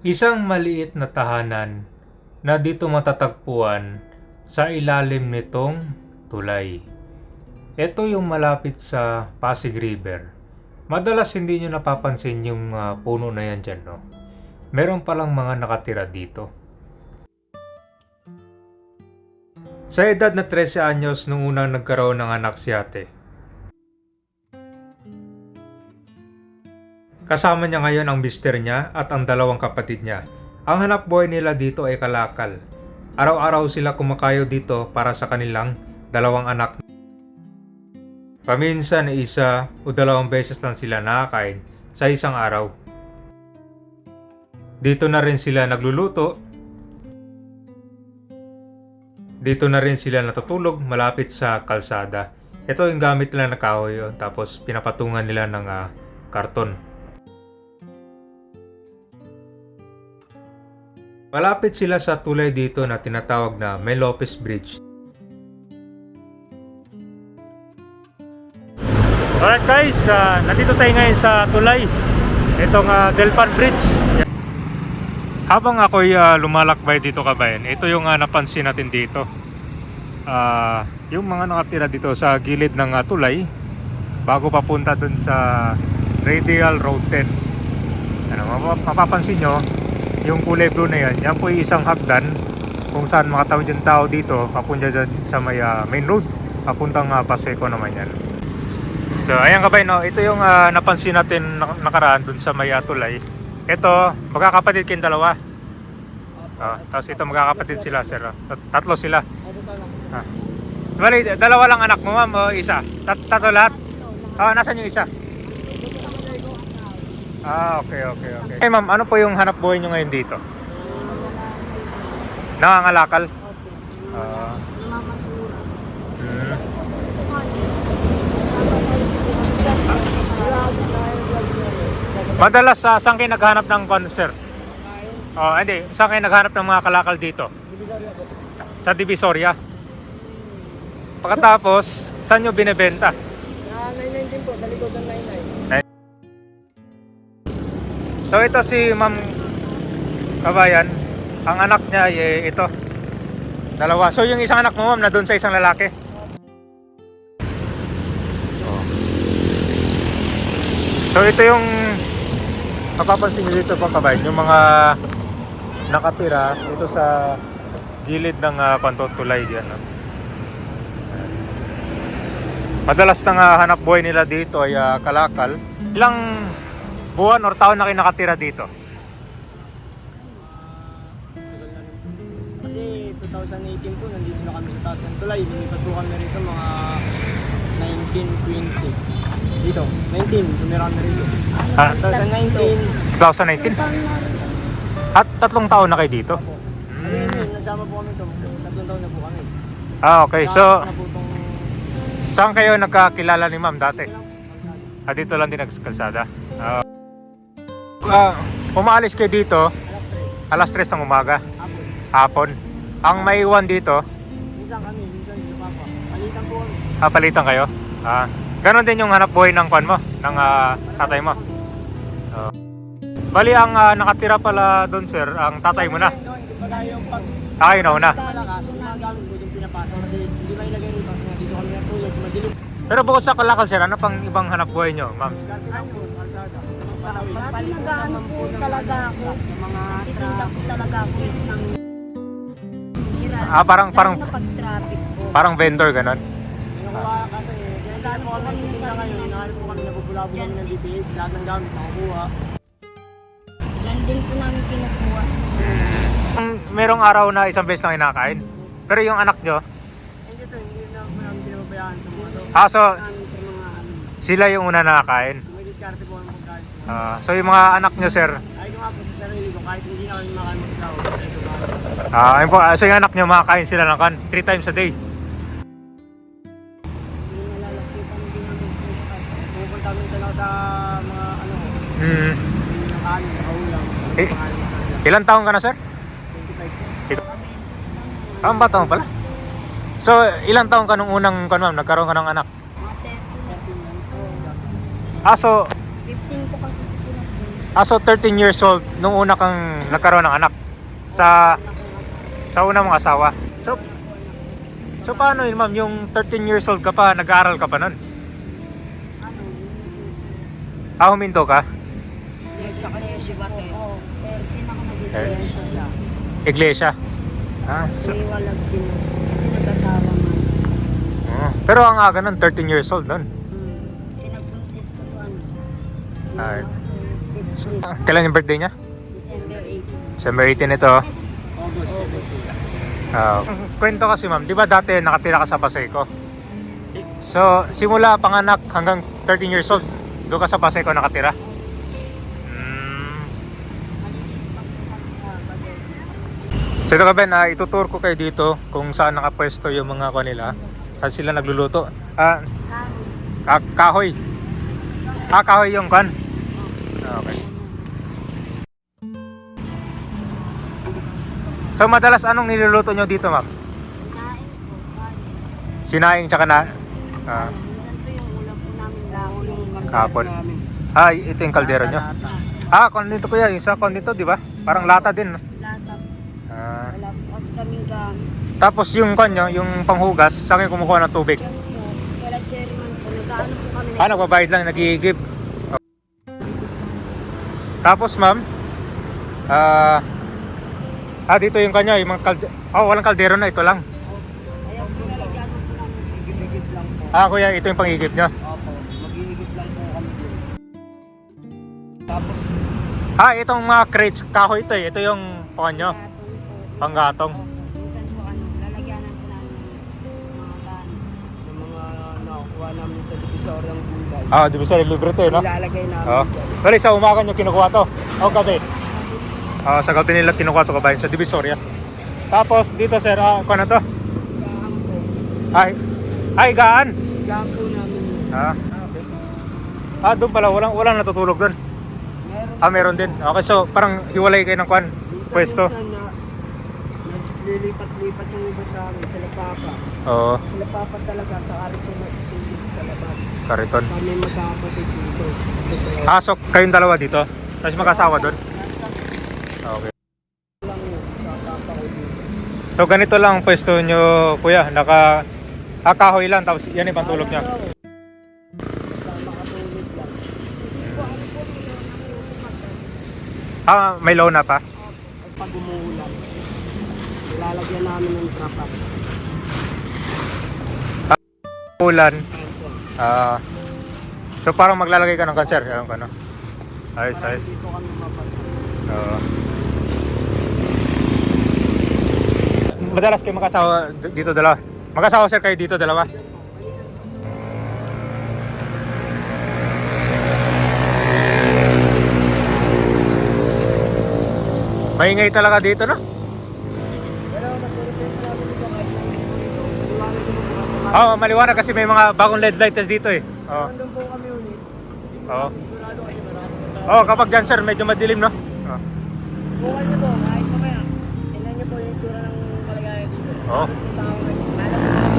Isang maliit na tahanan na dito matatagpuan sa ilalim nitong tulay. Ito yung malapit sa Pasig River. Madalas hindi nyo napapansin yung puno na yan dyan, no? Meron palang mga nakatira dito. Sa edad na 13 anyos nung unang nagkaroon ng anak si ate. Kasama niya ngayon ang mister niya at ang dalawang kapatid niya. Ang hanap buhay nila dito ay kalakal. Araw-araw sila kumakayo dito para sa kanilang dalawang anak. Paminsan ay isa o dalawang beses lang sila nakakain sa isang araw. Dito na rin sila nagluluto. Dito na rin sila natutulog malapit sa kalsada. Ito yung gamit nila na kahoy, tapos pinapatungan nila ng karton. Malapit sila sa tulay dito na tinatawag na May Lopez Bridge. Alright guys, nandito tayo ngayon sa tulay. Itong Delpan Bridge. Habang ako'y lumalakbay dito kabayan, ito yung napansin natin dito. Yung mga nakatira dito sa gilid ng tulay bago papunta dun sa Radial Road 10. Mapapansin nyo, yung kulay blue na yan, yan po yung isang hagdan kung saan makatawid yung tao dito papunta dyan sa may main road papuntang Paseco naman yan. So ayan kabay, no, ito yung napansin natin nakaraan dun sa may tulay. Ito magkakapatid kayong dalawa. Tapos ito magkakapatid sila sir. Tatlo sila. Bali, dalawa lang anak mo ma'am o isa? Tatlo lahat? Nasaan yung isa? Okay. Hey ma'am, ano po yung hanap buhay nyo ngayon dito? Nangangalakal? Madalas saan kayo naghanap ng concert? Hindi, saan kayo naghanap ng mga kalakal dito? Sa Divisoria. Pagkatapos, saan nyo binebenta? Sa 919 po, sa likod ng 99. So ito si Ma'am Kabayan, ang anak niya ay ito. Dalawa. So yung isang anak mo ma'am na doon sa isang lalaki. So ito yung mapapansin niyo dito po Kabayan, yung mga nakatira dito sa gilid ng pantutulay diyan. Madalas nang hanap buhay nila dito ay kalakal. Ilang buwan or taon na kayo nakatira dito? Kasi 2018 po, nandito na kami sa taas ng tulay. Lumipat po kami rito mga 1920. Dito, 19, tumira kami rito. 2019. 2019? At 3 taon na kayo dito? Kasi yun, nagsama po kami ito. 3 taon na po kami. Okay. So, saan kayo nagkakilala ni ma'am dati? Dito lang din nagkalsada? Umaalis kayo dito alas 3 ng umaga? Hapon. Ang maiwan dito? Minsan kami, minsan si Papa. Palitan po kami. Palitan kayo? Ganon din yung hanap buhay ng kwan mo? Ng tatay mo? Bali, ang nakatira pala doon sir, ang tatay mo na? Hindi pa tayo yung pag... Yun na una. Malakas, nagamit po yung pinapasok kasi hindi ba ilagay rito kasi dito kami natulog, madilim. Pero bukod sa kalakal sir, ano pang ibang hanap buhay nyo, ma'am? Dati nag-ano po talaga ako, nagtitinda po talaga ako ng hira. Parang Napag-traffic po. parang vendor ganon. Nakuha kasi, kaya po kami nagtitinda ngayon, hinahal po kami, nabubulabog kami ng DPS, lahat ng gamit nakukuha. Diyan din po namin kinukuha. Merong araw na isang beses lang kinakain. Pero yung anak nyo, Hindi na namin pinababayaan ito mga to. so Namin sa mga sila yung una nakakain. may diskarte po ang pagkain. So yung mga anak nyo sir, Ay ko nga po sa sarili ko, kahit hindi na kami makain mag-isawa, sa ito ba? ayun po, so yung anak nyo makakain sila ng kan 3 times a day. Hindi nalalapitan din namin po sa kahit. Pupunta minsan ako sa mga ano, Hmm. hindi ng kanin, nakaulang. Eh, Pangalan mo sa kanila. Ilang taon ka na sir? 25 po. Ang bata mo pala. So ilang taon ka nung unang nagkaroon ka ng anak? Mga 13 lang po. So 15 po kasi po na po. So 13 years old nung una kang nagkaroon ng anak sa unang mong asawa. So paano yun, ma'am? Yung 13 years old ka pa, nag-aaral ka pa nun? Huminto ka? Iglesia ba tayo? Oo, 13 ako nag-iglesia siya. Iglesia? May walag din ako. Kasi nag-asawa man. Pero ang aga nun, 13 years old nun. Pinagbuntis ko to ano. Ay. 15, Kailan yung birthday niya? December 8. December 18 ito. August 17. Kwento kasi ma'am, di ba dati nakatira ka sa Paseco? So, simula panganak hanggang 13 years old, doon ka sa Paseco nakatira? So ito ka Ben, itutur ko kayo dito kung saan nakapwesto yung mga kanila. Saan sila nagluluto. Kahoy. Kahoy yung kan. Okay. So madalas anong niluluto nyo dito, ma'am? Sinaing tsaka na... Minsan po yung ulam po namin lang yung Kapon. Ito yung kaldero nyo. Dito kuya, yung sa dito, di ba? Parang lata din. lata. Wala po kasi kaming gamit. Tapos yung kanyo, yung panghugas, saan kayo kumukuha ng tubig? Diyan po, kaya cherry man po, nag-ano po kami. Nagbabayad lang, nag-iigib. Tapos ma'am, dito yung kanya, yung mga walang kaldero na, ito lang. Ayaw po nalagyan po namin. Higit-higit lang po. Kuya, ito yung pang-igib nyo. Opo, mag-higit lang po kami dun. Tapos, Itong mga crates, kahoy ito eh. Ito yung nyo, Gatong po. panggatong. Opo, minsan po lalagyanan po namin ng mga ban. yung mga nakukuha namin sa divisoryang gulay, Di ba sa libre ito eh, no? ilalagay namin Oo. dyan. Pero sa umaga nyo kinukuha to. Gabi. Sa gabi nila kinukuha to kabayan sa Divisoria. Tapos dito sir, ano to? Gaan po. Gaan. Gaan po namin. Doon pala, walang natutulog doon. Meron. Meron din. Okay, so parang hiwalay kayo ng pwesto. Minsan na naglilipat-lipat yung iba sa amin sa Lapapa. Oo, Sa Lapapa talaga sa kariton na tubig sa labas. kariton. Kami magkakapatid dito. So kayong dalawa dito? Tapos mag-asawa doon? Okay. Lang yun, sa papa ko dito. So ganito lang ang pwesto nyo, kuya. Kahoy lang, tapos yan yung pantulog nyo. Basta makatulog lang. May lona pa? Pag umuulan, ilalagyan namin ng trapa. Ulan. So parang maglalagay ka ng cancer. Ayun ka, no? Ayos. Dito kami mapasa. Madalas kayo mag-asawa dito dalawa? Mag-asawa sir kayo dito dalawa? Maingay talaga dito, no? Pero mas respeto namin dito kahit na hindi po dito. Maliwanag naman po. Maliwanag kasi may mga bagong LED lighters dito eh. Nandun po kami ulit. Oo. Sigurado kasi marami. Kapag dyan sir, medyo madilim, no? Bukan niyo po, kahit mamaya. Tingnan niyo po yung itsura ng kalagayan dito. Oo.